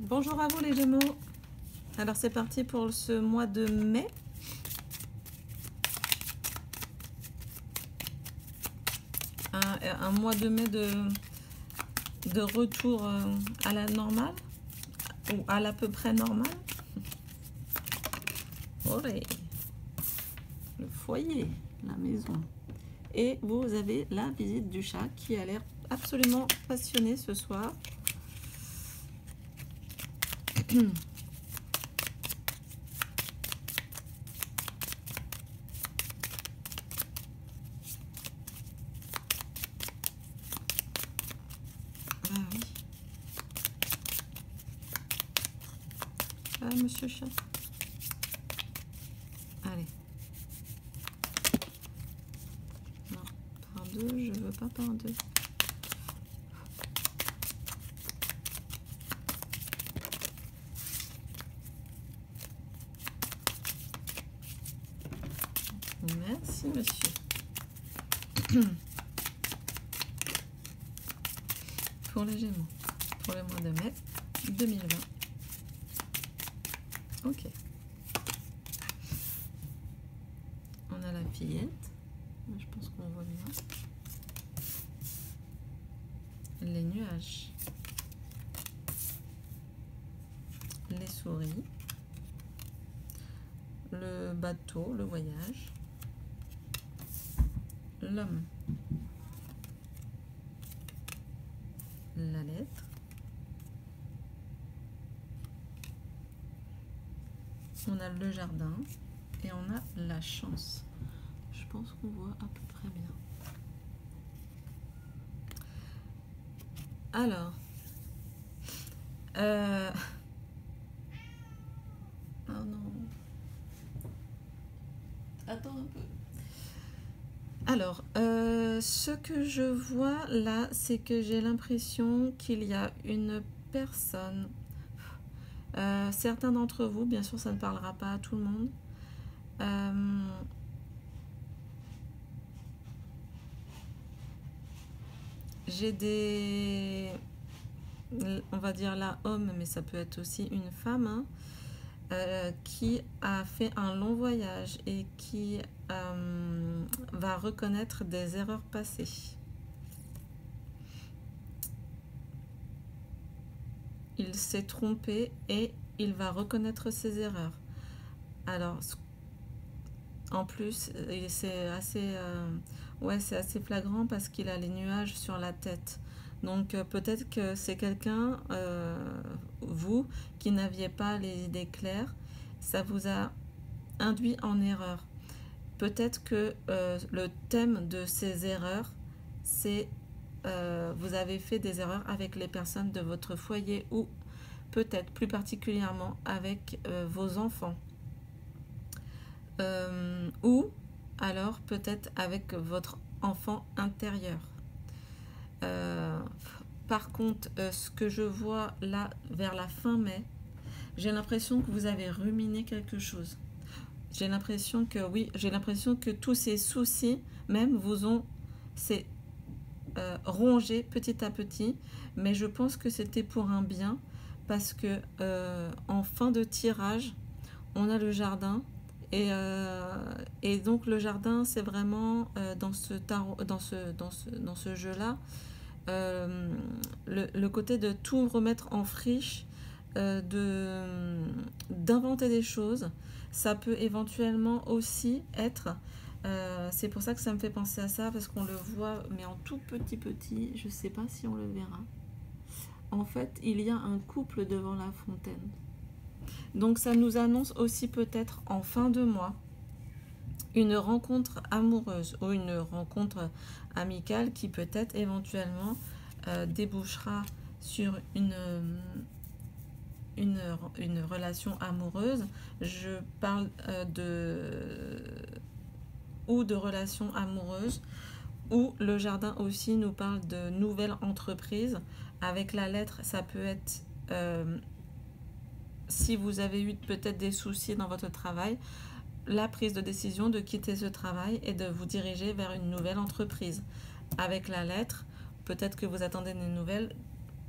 Bonjour à vous les Gémeaux. Alors c'est parti pour ce mois de mai. Un mois de mai de retour à la normale ou à l'à peu près normale. Olé. Le foyer, la maison. Et vous avez la visite du chat qui a l'air absolument passionné ce soir. Ah oui. Ah, monsieur chat. Allez. Non, par deux, je veux pas par deux. Merci, monsieur. Pour les Gémeaux, pour le mois de mai 2020. Ok. On a la fillette. Je pense qu'on voit bien. Les nuages. Les souris. Le bateau, le voyage. L'homme. La lettre. On a le jardin et on a la chance. Je pense qu'on voit à peu près bien. Alors, oh non. Attends un peu. Alors, ce que je vois là, c'est que j'ai l'impression qu'il y a une personne. Certains d'entre vous, bien sûr, ça ne parlera pas à tout le monde. J'ai des, on va dire là homme, mais ça peut être aussi une femme, hein, qui a fait un long voyage et qui va reconnaître des erreurs passées. Il s'est trompé et il va reconnaître ses erreurs. Alors, en plus, c'est assez, ouais, c'est assez flagrant parce qu'il a les nuages sur la tête. Donc, peut-être que c'est quelqu'un, vous, qui n'aviez pas les idées claires. Ça vous a induit en erreur. Peut-être que le thème de ces erreurs, c'est vous avez fait des erreurs avec les personnes de votre foyer ou peut-être plus particulièrement avec vos enfants. Ou alors peut-être avec votre enfant intérieur. Par contre, ce que je vois là vers la fin mai, j'ai l'impression que vous avez ruminé quelque chose. J'ai l'impression que oui, j'ai l'impression que tous ces soucis même vous ont rongé petit à petit, mais je pense que c'était pour un bien parce que en fin de tirage, on a le jardin. Et donc le jardin, c'est vraiment dans ce tarot, dans ce jeu-là, le côté de tout remettre en friche, d'inventer des choses. Ça peut éventuellement aussi être, c'est pour ça que ça me fait penser à ça, parce qu'on le voit, mais en tout petit, je sais pas si on le verra. En fait, il y a un couple devant la fontaine. Donc ça nous annonce aussi peut-être en fin de mois une rencontre amoureuse ou une rencontre amicale qui peut-être éventuellement débouchera sur une relation amoureuse. Je parle de relations amoureuses, ou le jardin aussi nous parle de nouvelles entreprises. Avec la lettre, ça peut être si vous avez eu peut-être des soucis dans votre travail, la prise de décision de quitter ce travail et de vous diriger vers une nouvelle entreprise. Avec la lettre, peut-être que vous attendez des nouvelles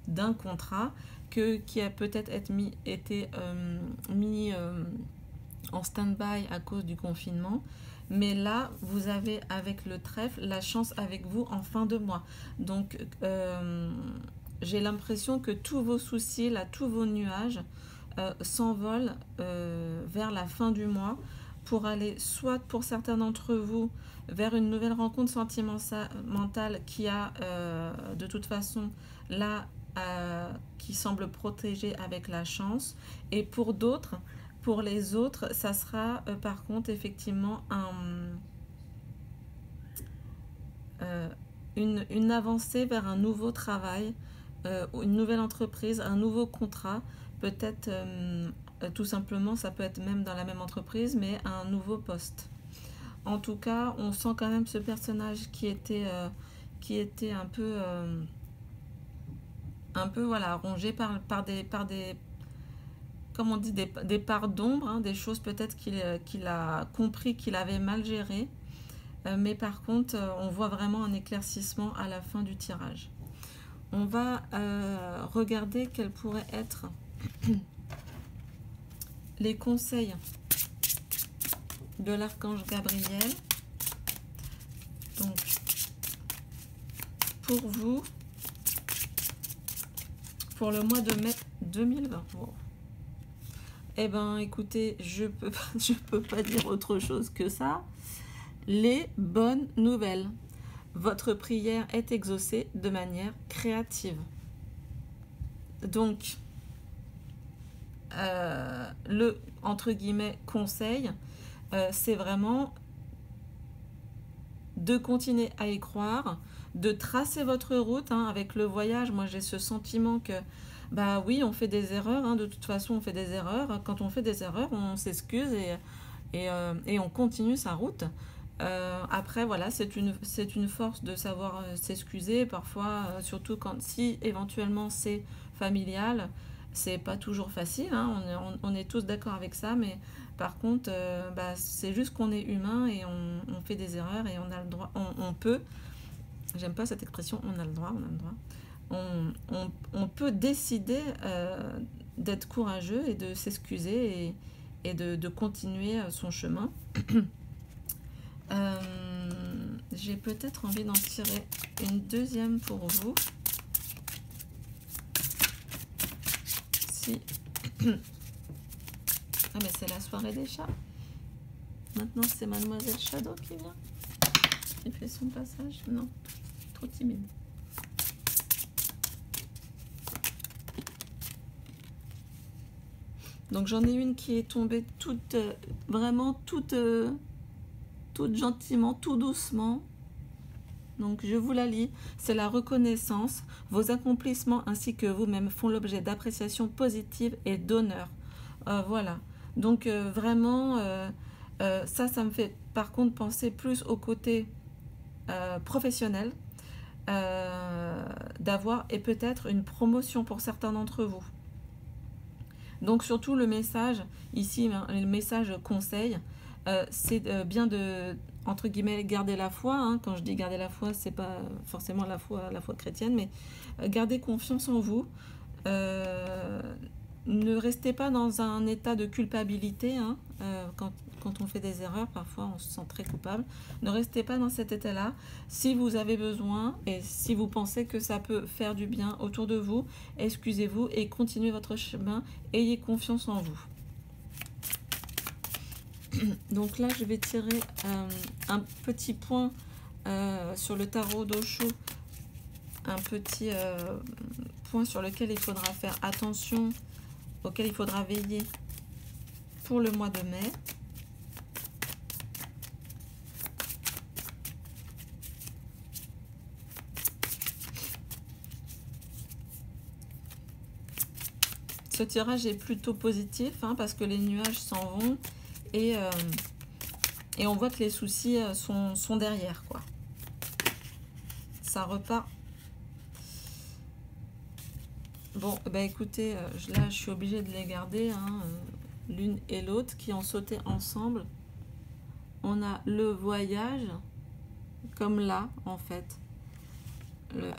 d'un contrat qui a peut-être été mis en stand-by à cause du confinement. Mais là, vous avez avec le trèfle la chance avec vous en fin de mois. Donc, j'ai l'impression que tous vos soucis, là, tous vos nuages s'envolent vers la fin du mois pour aller soit pour certains d'entre vous vers une nouvelle rencontre sentimentale qui a de toute façon là qui semble protégée avec la chance, et pour d'autres, pour les autres, ça sera par contre effectivement une avancée vers un nouveau travail, une nouvelle entreprise, un nouveau contrat, peut-être tout simplement, ça peut être même dans la même entreprise, mais un nouveau poste. En tout cas, on sent quand même ce personnage qui était un peu voilà, rongé par des comme on dit, des parts d'ombre, hein, des choses peut-être qu'il a compris qu'il avait mal géré. Mais par contre, on voit vraiment un éclaircissement à la fin du tirage. On va regarder quels pourraient être les conseils de l'archange Gabriel. Donc, pour vous, pour le mois de mai 2020. Wow. Eh bien, écoutez, je peux pas dire autre chose que ça. Les bonnes nouvelles. Votre prière est exaucée de manière créative. Donc, le, entre guillemets, conseil, c'est vraiment de continuer à y croire, de tracer votre route, hein, avec le voyage. Moi, j'ai ce sentiment que bah oui, on fait des erreurs, hein, de toute façon on fait des erreurs. Quand on fait des erreurs, on s'excuse et on continue sa route. Après voilà, c'est une force de savoir s'excuser, parfois, surtout si éventuellement c'est familial, c'est pas toujours facile, hein, on est tous d'accord avec ça, mais par contre, bah, c'est juste qu'on est humain et on fait des erreurs et on a le droit, on peut, j'aime pas cette expression, on a le droit. On peut décider d'être courageux et de s'excuser et de continuer son chemin. J'ai peut-être envie d'en tirer une deuxième pour vous. Si. Ah mais c'est la soirée des chats. Maintenant c'est Mademoiselle Shadow qui vient. Qui fait son passage. Non, trop timide. Donc j'en ai une qui est tombée toute, vraiment toute gentiment, tout doucement. Donc je vous la lis. C'est la reconnaissance. Vos accomplissements ainsi que vous-même font l'objet d'appréciation positive et d'honneur. Voilà. Donc vraiment, ça me fait par contre penser plus au côté professionnel, d'avoir et peut-être une promotion pour certains d'entre vous. Donc surtout le message, ici, le message conseil, c'est bien de, entre guillemets, garder la foi. Hein. Quand je dis garder la foi, c'est pas forcément la foi chrétienne, mais gardez confiance en vous. Ne restez pas dans un état de culpabilité, hein, quand on fait des erreurs, parfois on se sent très coupable. Ne restez pas dans cet état-là. Si vous avez besoin et si vous pensez que ça peut faire du bien autour de vous, excusez-vous et continuez votre chemin. Ayez confiance en vous. Donc là, je vais tirer un petit point sur le tarot d'Osho, un petit point sur lequel il faudra faire attention, auquel il faudra veiller pour le mois de mai. Ce tirage est plutôt positif, hein, parce que les nuages s'en vont et on voit que les soucis sont derrière, quoi. Ça repart. Bon, bah écoutez, là je suis obligée de les garder, hein, l'une et l'autre qui ont sauté ensemble. On a le voyage, comme là en fait,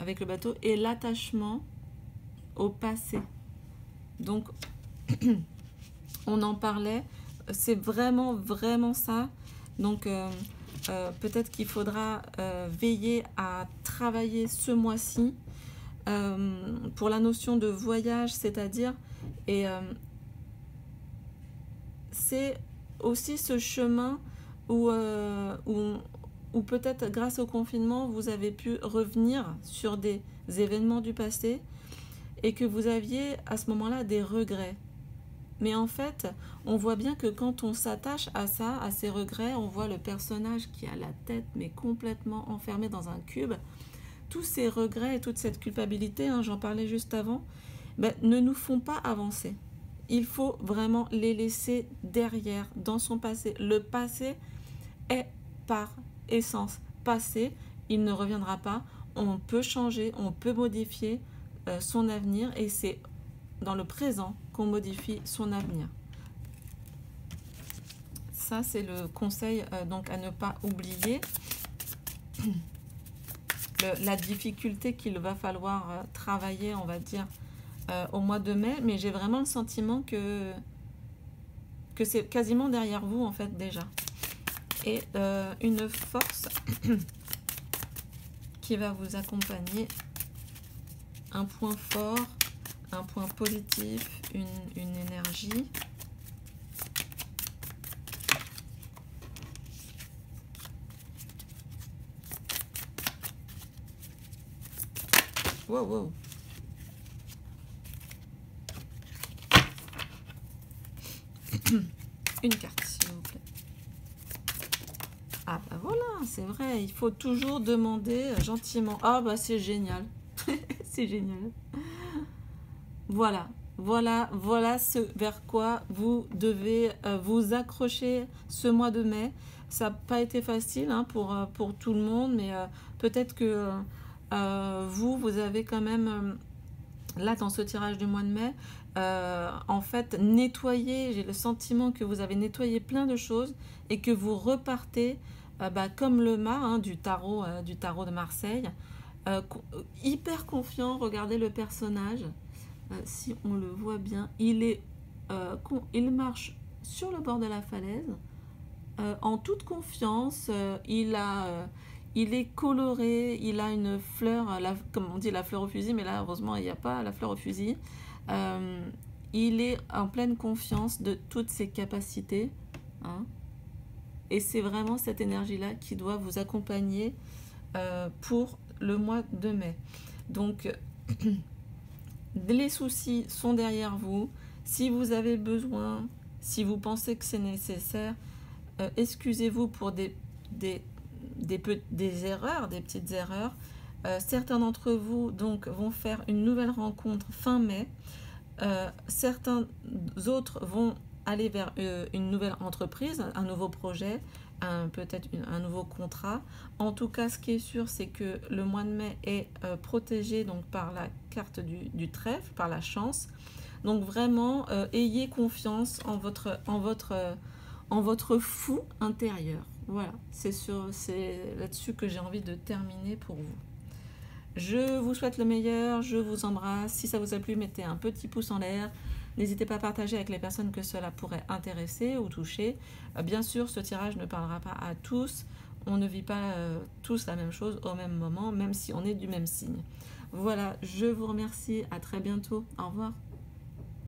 avec le bateau, et l'attachement au passé. Donc, on en parlait, c'est vraiment, vraiment ça. Donc, peut-être qu'il faudra veiller à travailler ce mois-ci pour la notion de voyage, c'est-à-dire, et c'est aussi ce chemin où, où peut-être grâce au confinement, vous avez pu revenir sur des événements du passé et que vous aviez à ce moment-là des regrets. Mais en fait, on voit bien que quand on s'attache à ça, à ces regrets, on voit le personnage qui a la tête mais complètement enfermé dans un cube. Tous ces regrets et toute cette culpabilité, hein, j'en parlais juste avant, ne nous font pas avancer. Il faut vraiment les laisser derrière, dans son passé. Le passé est par essence passé, il ne reviendra pas. On peut changer, on peut modifier son avenir et c'est dans le présent qu'on modifie son avenir. Ça, c'est le conseil donc à ne pas oublier. La difficulté qu'il va falloir travailler, on va dire, au mois de mai, mais j'ai vraiment le sentiment que c'est quasiment derrière vous, en fait, déjà. Et une force qui va vous accompagner, un point fort, un point positif, une énergie. Wow, wow. Une carte, s'il vous plaît. Ah bah voilà, c'est vrai, il faut toujours demander gentiment. Ah bah c'est génial. C'est génial. Voilà, voilà ce vers quoi vous devez vous accrocher ce mois de mai. Ça n'a pas été facile hein, pour tout le monde, mais peut-être que vous avez quand même, là dans ce tirage du mois de mai, en fait nettoyé, j'ai le sentiment que vous avez nettoyé plein de choses et que vous repartez comme le mât hein, du tarot de Marseille, hyper confiant. Regardez le personnage. Si on le voit bien, il marche sur le bord de la falaise en toute confiance. Il est coloré, il a une fleur, comme on dit la fleur au fusil, mais là heureusement il n'y a pas la fleur au fusil. Il est en pleine confiance de toutes ses capacités hein, et c'est vraiment cette énergie-là qui doit vous accompagner pour le mois de mai. Donc les soucis sont derrière vous. Si vous avez besoin, si vous pensez que c'est nécessaire, excusez-vous pour des erreurs, des petites erreurs. Certains d'entre vous donc vont faire une nouvelle rencontre fin mai. Certains autres vont aller vers une nouvelle entreprise, un nouveau projet, peut-être un nouveau contrat. En tout cas, ce qui est sûr, c'est que le mois de mai est protégé donc, par la carte du trèfle, par la chance. Donc vraiment, ayez confiance en votre fou intérieur. Voilà, c'est là-dessus que j'ai envie de terminer pour vous. Je vous souhaite le meilleur, je vous embrasse. Si ça vous a plu, mettez un petit pouce en l'air. N'hésitez pas à partager avec les personnes que cela pourrait intéresser ou toucher. Bien sûr, ce tirage ne parlera pas à tous. On ne vit pas tous la même chose au même moment, même si on est du même signe. Voilà, je vous remercie. À très bientôt. Au revoir.